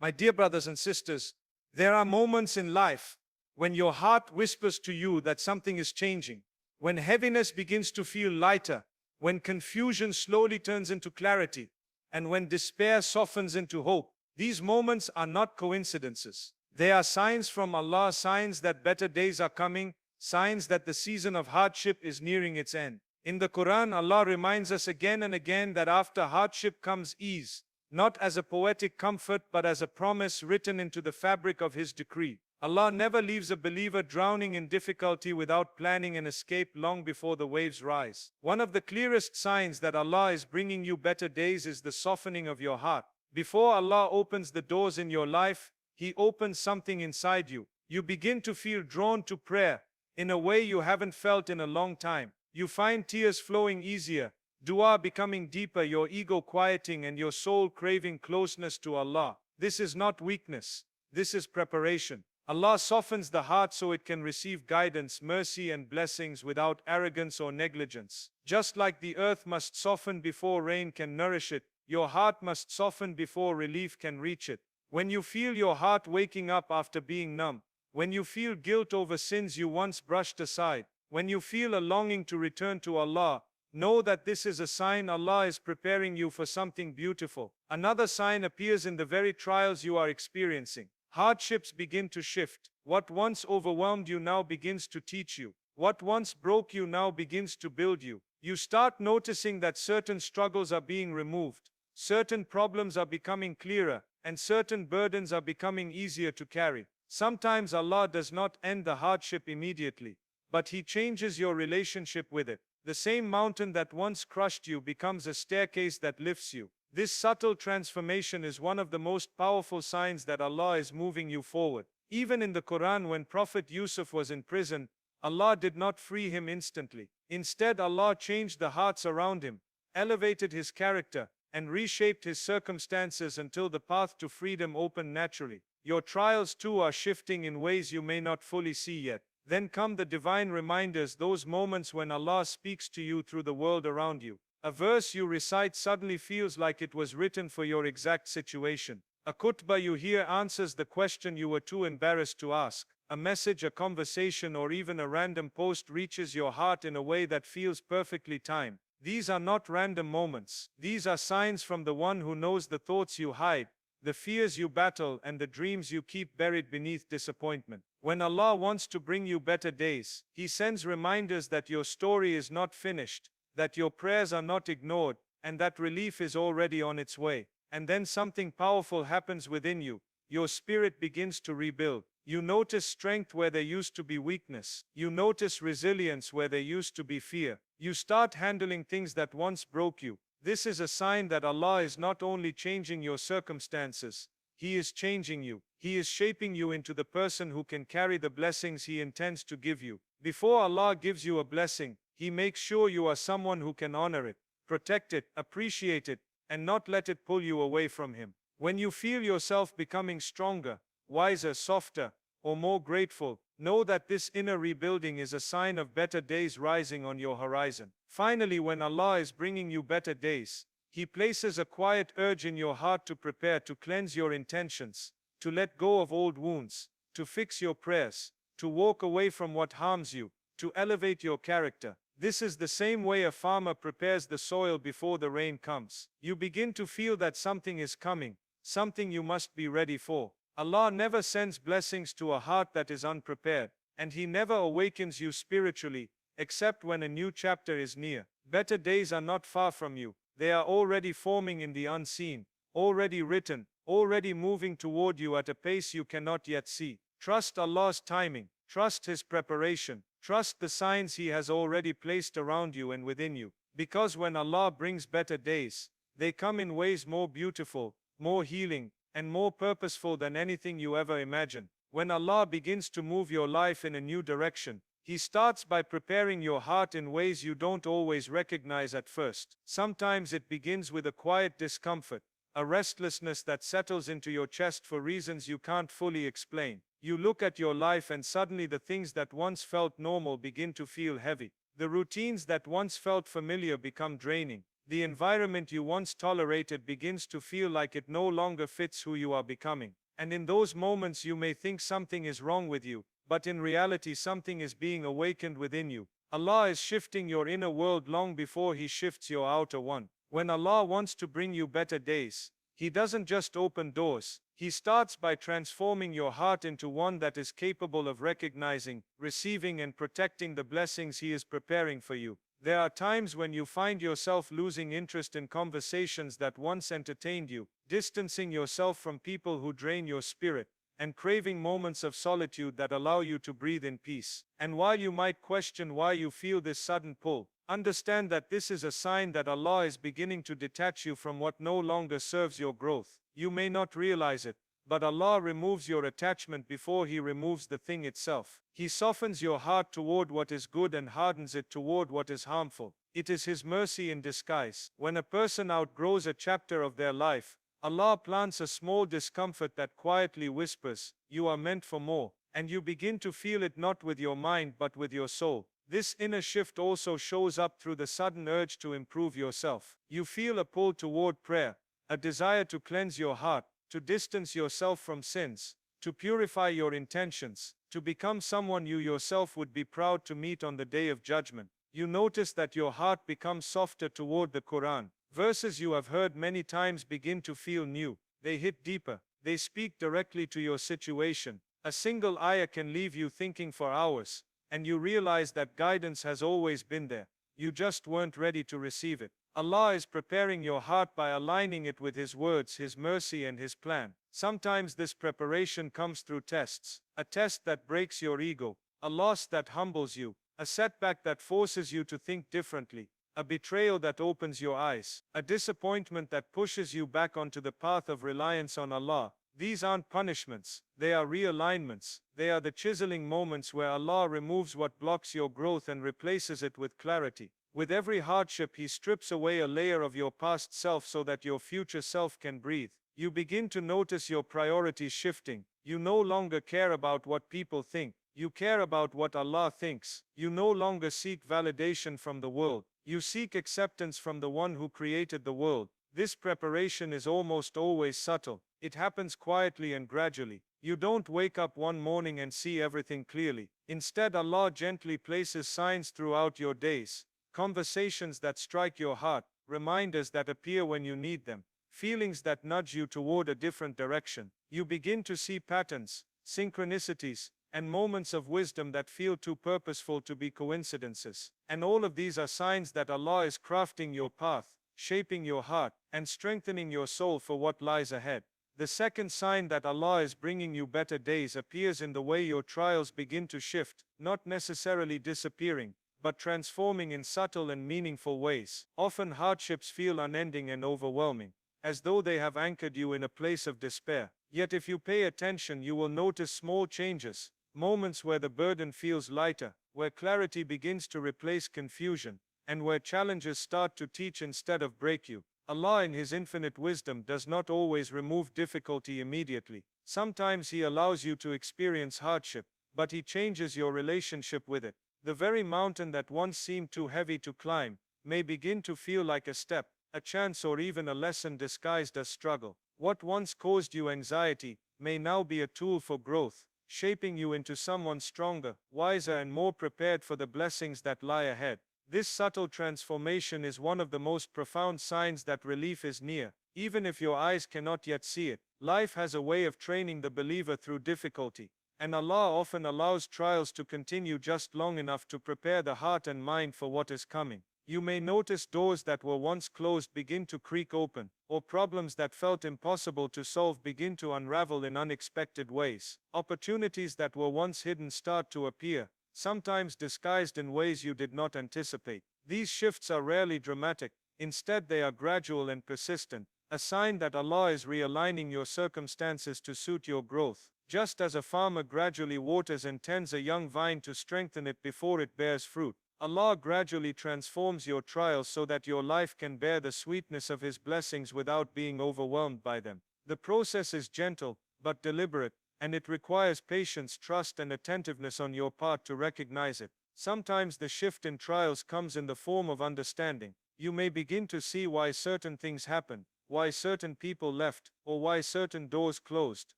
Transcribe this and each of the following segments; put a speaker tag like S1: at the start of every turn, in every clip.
S1: My dear brothers and sisters, there are moments in life when your heart whispers to you that something is changing, when heaviness begins to feel lighter, when confusion slowly turns into clarity, and when despair softens into hope. These moments are not coincidences. They are signs from Allah, signs that better days are coming, signs that the season of hardship is nearing its end. In the Quran, Allah reminds us again and again that after hardship comes ease, not as a poetic comfort but as a promise written into the fabric of His decree. Allah never leaves a believer drowning in difficulty without planning an escape long before the waves rise. One of the clearest signs that Allah is bringing you better days is the softening of your heart. Before Allah opens the doors in your life, He opens something inside you. You begin to feel drawn to prayer in a way you haven't felt in a long time. You find tears flowing easier, dua becoming deeper, your ego quieting, and your soul craving closeness to Allah. This is not weakness. This is preparation. Allah softens the heart so it can receive guidance, mercy, and blessings without arrogance or negligence. Just like the earth must soften before rain can nourish it, your heart must soften before relief can reach it. When you feel your heart waking up after being numb, when you feel guilt over sins you once brushed aside, when you feel a longing to return to Allah, know that this is a sign Allah is preparing you for something beautiful. Another sign appears in the very trials you are experiencing. Hardships begin to shift. What once overwhelmed you now begins to teach you. What once broke you now begins to build you. You start noticing that certain struggles are being removed, certain problems are becoming clearer, and certain burdens are becoming easier to carry. Sometimes Allah does not end the hardship immediately, but He changes your relationship with it. The same mountain that once crushed you becomes a staircase that lifts you. This subtle transformation is one of the most powerful signs that Allah is moving you forward. Even in the Quran, when Prophet Yusuf was in prison, Allah did not free him instantly. Instead, Allah changed the hearts around him, elevated his character, and reshaped his circumstances until the path to freedom opened naturally. Your trials too are shifting in ways you may not fully see yet. Then come the divine reminders, those moments when Allah speaks to you through the world around you. A verse you recite suddenly feels like it was written for your exact situation. A khutbah you hear answers the question you were too embarrassed to ask. A message, a conversation, or even a random post reaches your heart in a way that feels perfectly timed. These are not random moments. These are signs from the one who knows the thoughts you hide, the fears you battle, and the dreams you keep buried beneath disappointment. When Allah wants to bring you better days, He sends reminders that your story is not finished, that your prayers are not ignored, and that relief is already on its way. And then something powerful happens within you. Your spirit begins to rebuild. You notice strength where there used to be weakness. You notice resilience where there used to be fear. You start handling things that once broke you. This is a sign that Allah is not only changing your circumstances, He is changing you. He is shaping you into the person who can carry the blessings He intends to give you. Before Allah gives you a blessing, He makes sure you are someone who can honor it, protect it, appreciate it, and not let it pull you away from Him. When you feel yourself becoming stronger, wiser, softer, or more grateful, know that this inner rebuilding is a sign of better days rising on your horizon. Finally, when Allah is bringing you better days, He places a quiet urge in your heart to prepare, to cleanse your intentions, to let go of old wounds, to fix your prayers, to walk away from what harms you, to elevate your character. This is the same way a farmer prepares the soil before the rain comes. You begin to feel that something is coming, something you must be ready for. Allah never sends blessings to a heart that is unprepared, and He never awakens you spiritually, except when a new chapter is near. Better days are not far from you. They are already forming in the unseen, already written, already moving toward you at a pace you cannot yet see. Trust Allah's timing, trust His preparation, trust the signs He has already placed around you and within you. Because when Allah brings better days, they come in ways more beautiful, more healing, and more purposeful than anything you ever imagined. When Allah begins to move your life in a new direction, He starts by preparing your heart in ways you don't always recognize at first. Sometimes it begins with a quiet discomfort, a restlessness that settles into your chest for reasons you can't fully explain. You look at your life and suddenly the things that once felt normal begin to feel heavy. The routines that once felt familiar become draining. The environment you once tolerated begins to feel like it no longer fits who you are becoming. And in those moments you may think something is wrong with you, but in reality something is being awakened within you. Allah is shifting your inner world long before He shifts your outer one. When Allah wants to bring you better days, He doesn't just open doors. He starts by transforming your heart into one that is capable of recognizing, receiving, and protecting the blessings He is preparing for you. There are times when you find yourself losing interest in conversations that once entertained you, distancing yourself from people who drain your spirit, and craving moments of solitude that allow you to breathe in peace. And while you might question why you feel this sudden pull, understand that this is a sign that Allah is beginning to detach you from what no longer serves your growth. You may not realize it, but Allah removes your attachment before He removes the thing itself. He softens your heart toward what is good and hardens it toward what is harmful. It is His mercy in disguise. When a person outgrows a chapter of their life, Allah plants a small discomfort that quietly whispers, "You are meant for more," and you begin to feel it not with your mind but with your soul. This inner shift also shows up through the sudden urge to improve yourself. You feel a pull toward prayer, a desire to cleanse your heart, to distance yourself from sins, to purify your intentions, to become someone you yourself would be proud to meet on the day of judgment. You notice that your heart becomes softer toward the Quran. Verses you have heard many times begin to feel new. They hit deeper. They speak directly to your situation. A single ayah can leave you thinking for hours, and you realize that guidance has always been there. You just weren't ready to receive it. Allah is preparing your heart by aligning it with His words, His mercy, and His plan. Sometimes this preparation comes through tests. A test that breaks your ego, a loss that humbles you, a setback that forces you to think differently, a betrayal that opens your eyes, a disappointment that pushes you back onto the path of reliance on Allah. These aren't punishments, they are realignments. They are the chiseling moments where Allah removes what blocks your growth and replaces it with clarity. With every hardship, He strips away a layer of your past self so that your future self can breathe. You begin to notice your priorities shifting. You no longer care about what people think. You care about what Allah thinks. You no longer seek validation from the world. You seek acceptance from the one who created the world. This preparation is almost always subtle. It happens quietly and gradually. You don't wake up one morning and see everything clearly. Instead, Allah gently places signs throughout your days. Conversations that strike your heart, reminders that appear when you need them, feelings that nudge you toward a different direction. You begin to see patterns, synchronicities, and moments of wisdom that feel too purposeful to be coincidences. And all of these are signs that Allah is crafting your path, shaping your heart, and strengthening your soul for what lies ahead. The second sign that Allah is bringing you better days appears in the way your trials begin to shift, not necessarily disappearing, but transforming in subtle and meaningful ways. Often hardships feel unending and overwhelming, as though they have anchored you in a place of despair. Yet if you pay attention, you will notice small changes, moments where the burden feels lighter, where clarity begins to replace confusion, and where challenges start to teach instead of break you. Allah in His infinite wisdom does not always remove difficulty immediately. Sometimes He allows you to experience hardship, but He changes your relationship with it. The very mountain that once seemed too heavy to climb may begin to feel like a step, a chance, or even a lesson disguised as struggle. What once caused you anxiety may now be a tool for growth, shaping you into someone stronger, wiser, and more prepared for the blessings that lie ahead. This subtle transformation is one of the most profound signs that relief is near. Even if your eyes cannot yet see it, life has a way of training the believer through difficulty. And Allah often allows trials to continue just long enough to prepare the heart and mind for what is coming. You may notice doors that were once closed begin to creak open, or problems that felt impossible to solve begin to unravel in unexpected ways. Opportunities that were once hidden start to appear, sometimes disguised in ways you did not anticipate. These shifts are rarely dramatic. Instead, they are gradual and persistent, a sign that Allah is realigning your circumstances to suit your growth. Just as a farmer gradually waters and tends a young vine to strengthen it before it bears fruit, Allah gradually transforms your trials so that your life can bear the sweetness of His blessings without being overwhelmed by them. The process is gentle, but deliberate, and it requires patience, trust, and attentiveness on your part to recognize it. Sometimes the shift in trials comes in the form of understanding. You may begin to see why certain things happened, why certain people left, or why certain doors closed.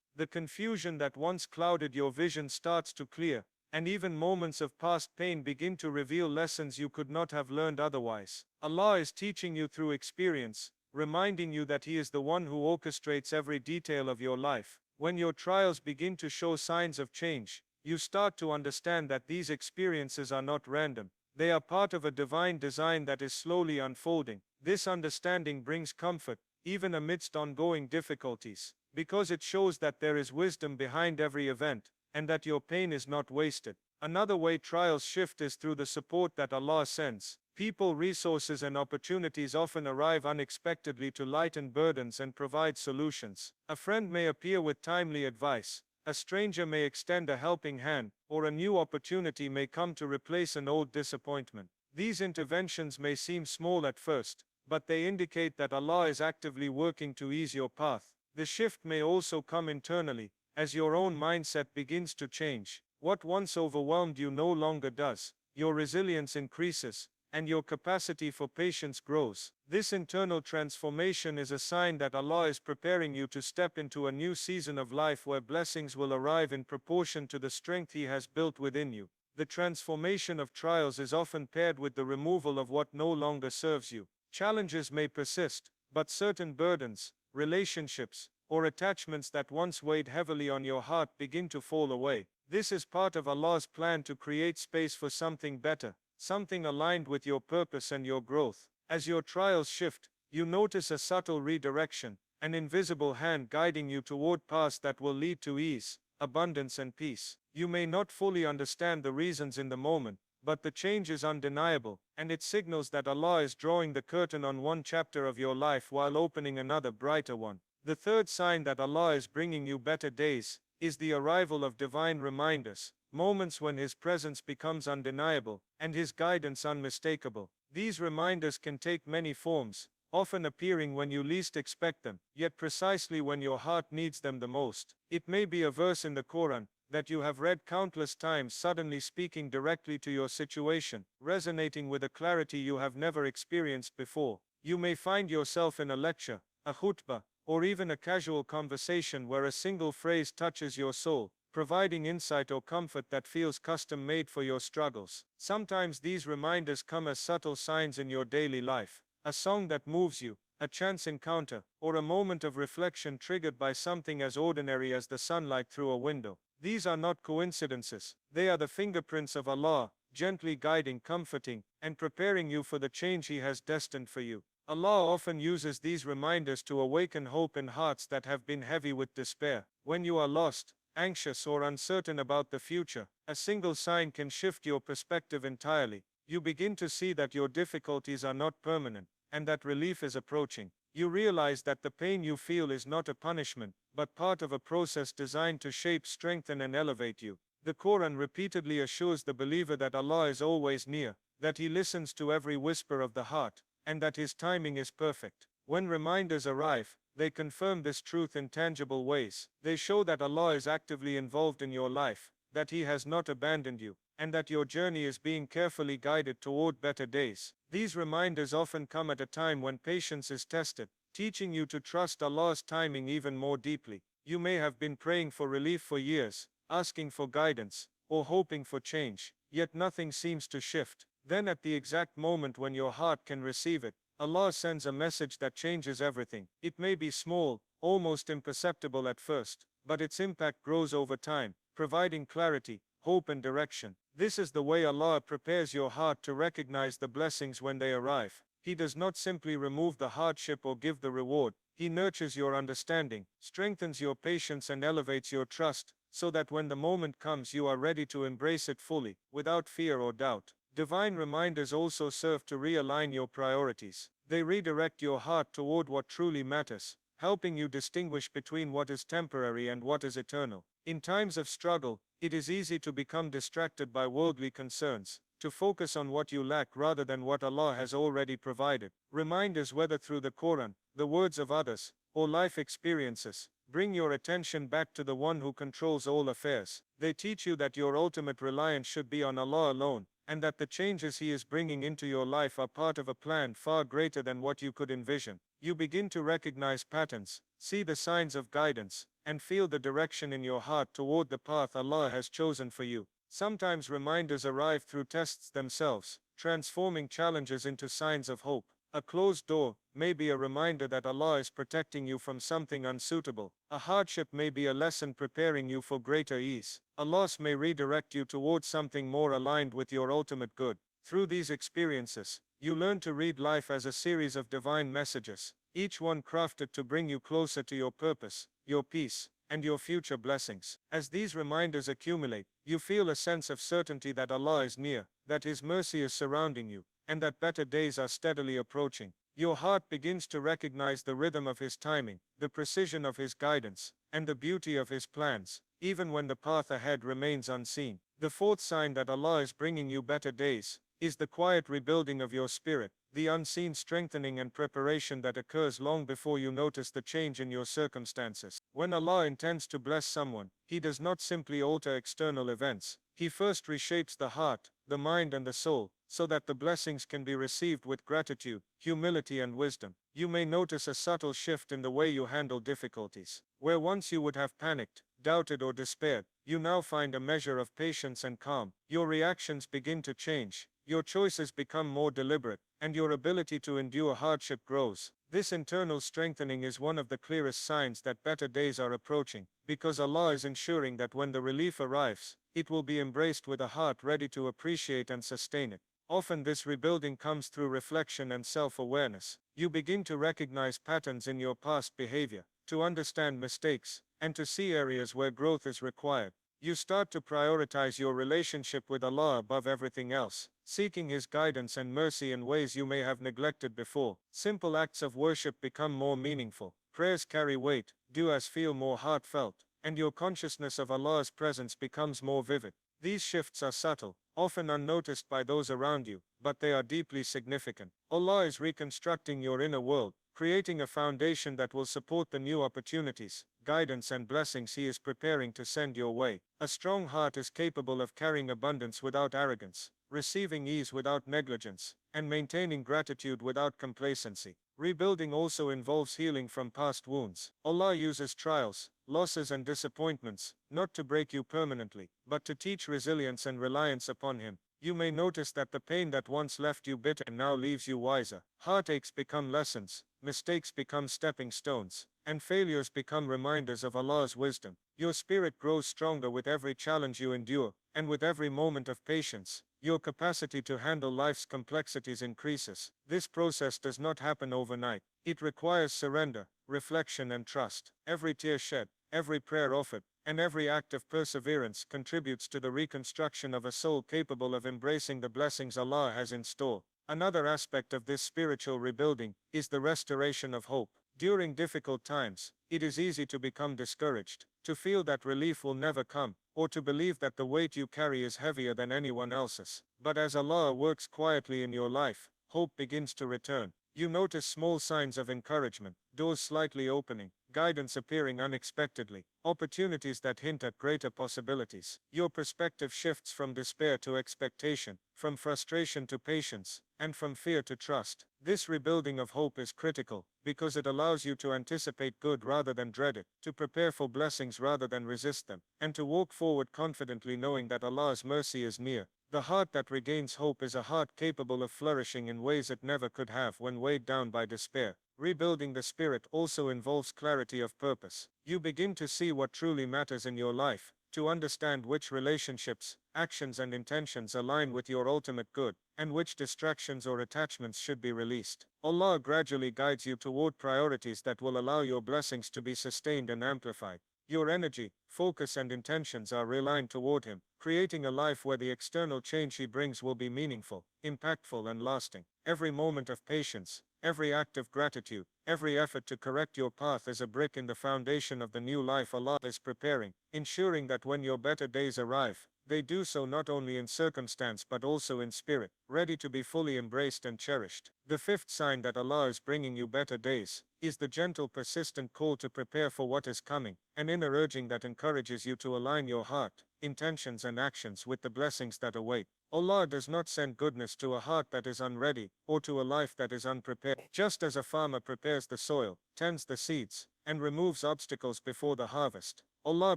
S1: The confusion that once clouded your vision starts to clear, and even moments of past pain begin to reveal lessons you could not have learned otherwise. Allah is teaching you through experience, reminding you that He is the one who orchestrates every detail of your life. When your trials begin to show signs of change, you start to understand that these experiences are not random. They are part of a divine design that is slowly unfolding. This understanding brings comfort, even amidst ongoing difficulties, because it shows that there is wisdom behind every event, and that your pain is not wasted. Another way trials shift is through the support that Allah sends. People, resources, and opportunities often arrive unexpectedly to lighten burdens and provide solutions. A friend may appear with timely advice, a stranger may extend a helping hand, or a new opportunity may come to replace an old disappointment. These interventions may seem small at first, but they indicate that Allah is actively working to ease your path. The shift may also come internally, as your own mindset begins to change. What once overwhelmed you no longer does. Your resilience increases, and your capacity for patience grows. This internal transformation is a sign that Allah is preparing you to step into a new season of life where blessings will arrive in proportion to the strength He has built within you. The transformation of trials is often paired with the removal of what no longer serves you. Challenges may persist, but certain burdens, relationships, or attachments that once weighed heavily on your heart begin to fall away. This is part of Allah's plan to create space for something better, something aligned with your purpose and your growth. As your trials shift, you notice a subtle redirection, an invisible hand guiding you toward paths that will lead to ease, abundance, and peace. You may not fully understand the reasons in the moment, but the change is undeniable, and it signals that Allah is drawing the curtain on one chapter of your life while opening another brighter one. The third sign that Allah is bringing you better days is the arrival of divine reminders, moments when His presence becomes undeniable and His guidance unmistakable. These reminders can take many forms, often appearing when you least expect them, yet precisely when your heart needs them the most. It may be a verse in the Quran that you have read countless times suddenly speaking directly to your situation, resonating with a clarity you have never experienced before. You may find yourself in a lecture, a khutbah, or even a casual conversation where a single phrase touches your soul, providing insight or comfort that feels custom-made for your struggles. Sometimes these reminders come as subtle signs in your daily life, a song that moves you, a chance encounter, or a moment of reflection triggered by something as ordinary as the sunlight through a window. These are not coincidences. They are the fingerprints of Allah, gently guiding, comforting, and preparing you for the change He has destined for you. Allah often uses these reminders to awaken hope in hearts that have been heavy with despair. When you are lost, anxious, or uncertain about the future, a single sign can shift your perspective entirely. You begin to see that your difficulties are not permanent, and that relief is approaching. You realize that the pain you feel is not a punishment, but part of a process designed to shape, strengthen, and elevate you. The Quran repeatedly assures the believer that Allah is always near, that He listens to every whisper of the heart, and that His timing is perfect. When reminders arrive, they confirm this truth in tangible ways. They show that Allah is actively involved in your life, that He has not abandoned you, and that your journey is being carefully guided toward better days. These reminders often come at a time when patience is tested, teaching you to trust Allah's timing even more deeply. You may have been praying for relief for years, asking for guidance, or hoping for change, yet nothing seems to shift. Then at the exact moment when your heart can receive it, Allah sends a message that changes everything. It may be small, almost imperceptible at first, but its impact grows over time, providing clarity, hope, and direction. This is the way Allah prepares your heart to recognize the blessings when they arrive. He does not simply remove the hardship or give the reward. He nurtures your understanding, strengthens your patience, and elevates your trust, so that when the moment comes you are ready to embrace it fully, without fear or doubt. Divine reminders also serve to realign your priorities. They redirect your heart toward what truly matters, helping you distinguish between what is temporary and what is eternal. In times of struggle, it is easy to become distracted by worldly concerns, to focus on what you lack rather than what Allah has already provided. Reminders, whether through the Quran, the words of others, or life experiences, bring your attention back to the one who controls all affairs. They teach you that your ultimate reliance should be on Allah alone, and that the changes He is bringing into your life are part of a plan far greater than what you could envision. You begin to recognize patterns, see the signs of guidance, and feel the direction in your heart toward the path Allah has chosen for you. Sometimes reminders arrive through tests themselves, transforming challenges into signs of hope. A closed door may be a reminder that Allah is protecting you from something unsuitable. A hardship may be a lesson preparing you for greater ease. A loss may redirect you towards something more aligned with your ultimate good. Through these experiences, you learn to read life as a series of divine messages, each one crafted to bring you closer to your purpose, your peace, and your future blessings. As these reminders accumulate, you feel a sense of certainty that Allah is near, that His mercy is surrounding you, and that better days are steadily approaching. Your heart begins to recognize the rhythm of His timing, the precision of His guidance, and the beauty of His plans, even when the path ahead remains unseen. The fourth sign that Allah is bringing you better days is the quiet rebuilding of your spirit, the unseen strengthening and preparation that occurs long before you notice the change in your circumstances. When Allah intends to bless someone, He does not simply alter external events. He first reshapes the heart, the mind, and the soul, so that the blessings can be received with gratitude, humility, and wisdom. You may notice a subtle shift in the way you handle difficulties. Where once you would have panicked, doubted, or despaired, you now find a measure of patience and calm. Your reactions begin to change, your choices become more deliberate, and your ability to endure hardship grows. This internal strengthening is one of the clearest signs that better days are approaching, because Allah is ensuring that when the relief arrives, it will be embraced with a heart ready to appreciate and sustain it. Often this rebuilding comes through reflection and self-awareness. You begin to recognize patterns in your past behavior, to understand mistakes, and to see areas where growth is required. You start to prioritize your relationship with Allah above everything else, seeking His guidance and mercy in ways you may have neglected before. Simple acts of worship become more meaningful, prayers carry weight, du'as feel more heartfelt, and your consciousness of Allah's presence becomes more vivid. These shifts are subtle, often unnoticed by those around you, but they are deeply significant. Allah is reconstructing your inner world, creating a foundation that will support the new opportunities, guidance, and blessings He is preparing to send your way. A strong heart is capable of carrying abundance without arrogance, receiving ease without negligence, and maintaining gratitude without complacency. Rebuilding also involves healing from past wounds. Allah uses trials, losses, and disappointments, not to break you permanently, but to teach resilience and reliance upon Him. You may notice that the pain that once left you bitter now leaves you wiser. Heartaches become lessons, mistakes become stepping stones, and failures become reminders of Allah's wisdom. Your spirit grows stronger with every challenge you endure, and with every moment of patience, your capacity to handle life's complexities increases. This process does not happen overnight. It requires surrender, reflection, and trust. Every tear shed, every prayer offered, and every act of perseverance contributes to the reconstruction of a soul capable of embracing the blessings Allah has in store. Another aspect of this spiritual rebuilding is the restoration of hope. During difficult times, it is easy to become discouraged, to feel that relief will never come, or to believe that the weight you carry is heavier than anyone else's. But as Allah works quietly in your life, hope begins to return. You notice small signs of encouragement, doors slightly opening, guidance appearing unexpectedly, opportunities that hint at greater possibilities. Your perspective shifts from despair to expectation, from frustration to patience, and from fear to trust. This rebuilding of hope is critical, because it allows you to anticipate good rather than dread it, to prepare for blessings rather than resist them, and to walk forward confidently knowing that Allah's mercy is near. The heart that regains hope is a heart capable of flourishing in ways it never could have when weighed down by despair. Rebuilding the spirit also involves clarity of purpose. You begin to see what truly matters in your life, to understand which relationships, actions, and intentions align with your ultimate good, and which distractions or attachments should be released. Allah gradually guides you toward priorities that will allow your blessings to be sustained and amplified. Your energy, focus, and intentions are realigned toward Him, creating a life where the external change He brings will be meaningful, impactful, and lasting. Every moment of patience, every act of gratitude, every effort to correct your path is a brick in the foundation of the new life Allah is preparing, ensuring that when your better days arrive, they do so not only in circumstance but also in spirit, ready to be fully embraced and cherished. The fifth sign that Allah is bringing you better days is the gentle, persistent call to prepare for what is coming, an inner urging that encourages you to align your heart, intentions, and actions with the blessings that await.
S2: Allah does not send goodness to a heart that is unready, or to a life that is unprepared. Just as a farmer prepares the soil, tends the seeds, and removes obstacles before the harvest, Allah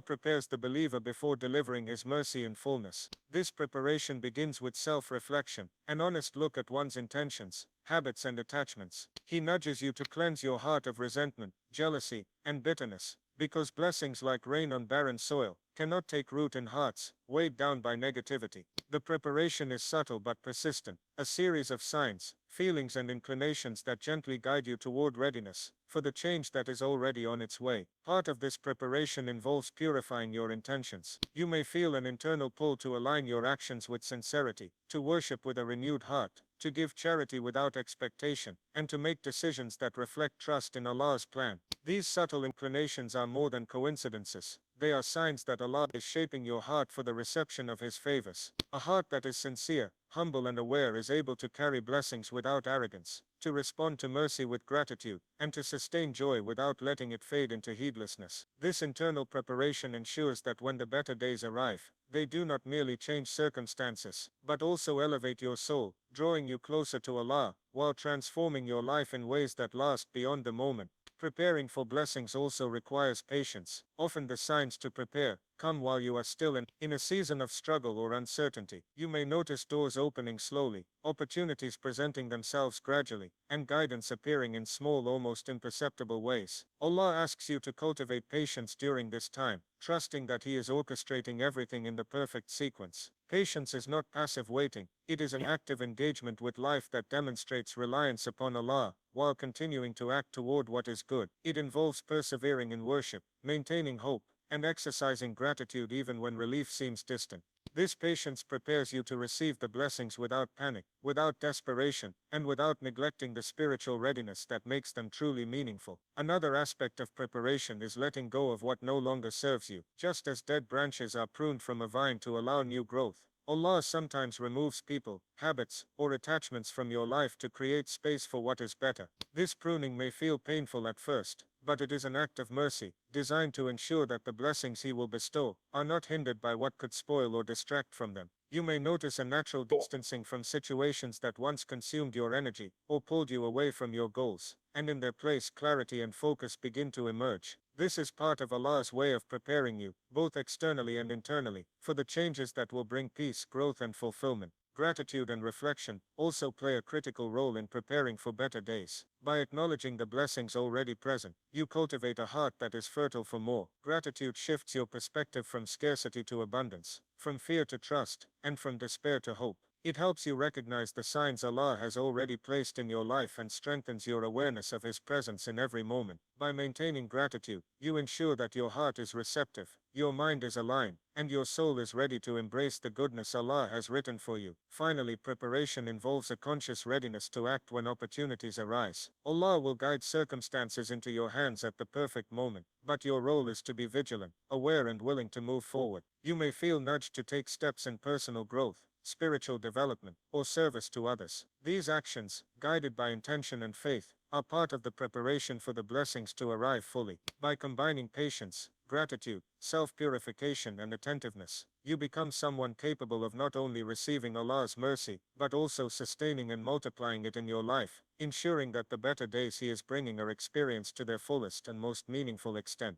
S2: prepares the believer before delivering His mercy in fullness. This preparation begins with self-reflection, an honest look at one's intentions, habits and attachments. He nudges you to cleanse your heart of resentment, jealousy, and bitterness, because blessings like rain on barren soil cannot take root in hearts weighed down by negativity. The preparation is subtle but persistent, a series of signs, feelings and inclinations that gently guide you toward readiness for the change that is already on its way. Part of this preparation involves purifying your intentions. You may feel an internal pull to align your actions with sincerity, to worship with a renewed heart, to give charity without expectation, and to make decisions that reflect trust in Allah's plan. These subtle inclinations are more than coincidences. They are signs that Allah is shaping your heart for the reception of His favors. A heart that is sincere, humble and aware is able to carry blessings without arrogance, to respond to mercy with gratitude, and to sustain joy without letting it fade into heedlessness. This internal preparation ensures that when the better days arrive, they do not merely change circumstances, but also elevate your soul, drawing you closer to Allah, while transforming your life in ways that last beyond the moment. Preparing for blessings also requires patience. Often the signs to prepare come while you are still in a season of struggle or uncertainty. You may notice doors opening slowly, opportunities presenting themselves gradually, and guidance appearing in small, almost imperceptible ways. Allah asks you to cultivate patience during this time, trusting that He is orchestrating everything in the perfect sequence. Patience is not passive waiting, it is an active engagement with life that demonstrates reliance upon Allah, while continuing to act toward what is good. It involves persevering in worship, maintaining hope, and exercising gratitude even when relief seems distant. This patience prepares you to receive the blessings without panic, without desperation, and without neglecting the spiritual readiness that makes them truly meaningful. Another aspect of preparation is letting go of what no longer serves you. Just as dead branches are pruned from a vine to allow new growth, Allah sometimes removes people, habits, or attachments from your life to create space for what is better. This pruning may feel painful at first, but it is an act of mercy, designed to ensure that the blessings He will bestow are not hindered by what could spoil or distract from them. You may notice a natural distancing from situations that once consumed your energy, or pulled you away from your goals, and in their place clarity and focus begin to emerge. This is part of Allah's way of preparing you, both externally and internally, for the changes that will bring peace, growth and fulfillment. Gratitude and reflection also play a critical role in preparing for better days. By acknowledging the blessings already present, you cultivate a heart that is fertile for more. Gratitude shifts your perspective from scarcity to abundance, from fear to trust, and from despair to hope. It helps you recognize the signs Allah has already placed in your life and strengthens your awareness of His presence in every moment. By maintaining gratitude, you ensure that your heart is receptive, your mind is aligned, and your soul is ready to embrace the goodness Allah has written for you. Finally, preparation involves a conscious readiness to act when opportunities arise. Allah will guide circumstances into your hands at the perfect moment, but your role is to be vigilant, aware and willing to move forward. You may feel nudged to take steps in personal growth, spiritual development, or service to others. These actions, guided by intention and faith, are part of the preparation for the blessings to arrive fully. By combining patience, gratitude, self-purification and attentiveness, you become someone capable of not only receiving Allah's mercy, but also sustaining and multiplying it in your life, ensuring that the better days He is bringing are experienced to their fullest and most meaningful extent.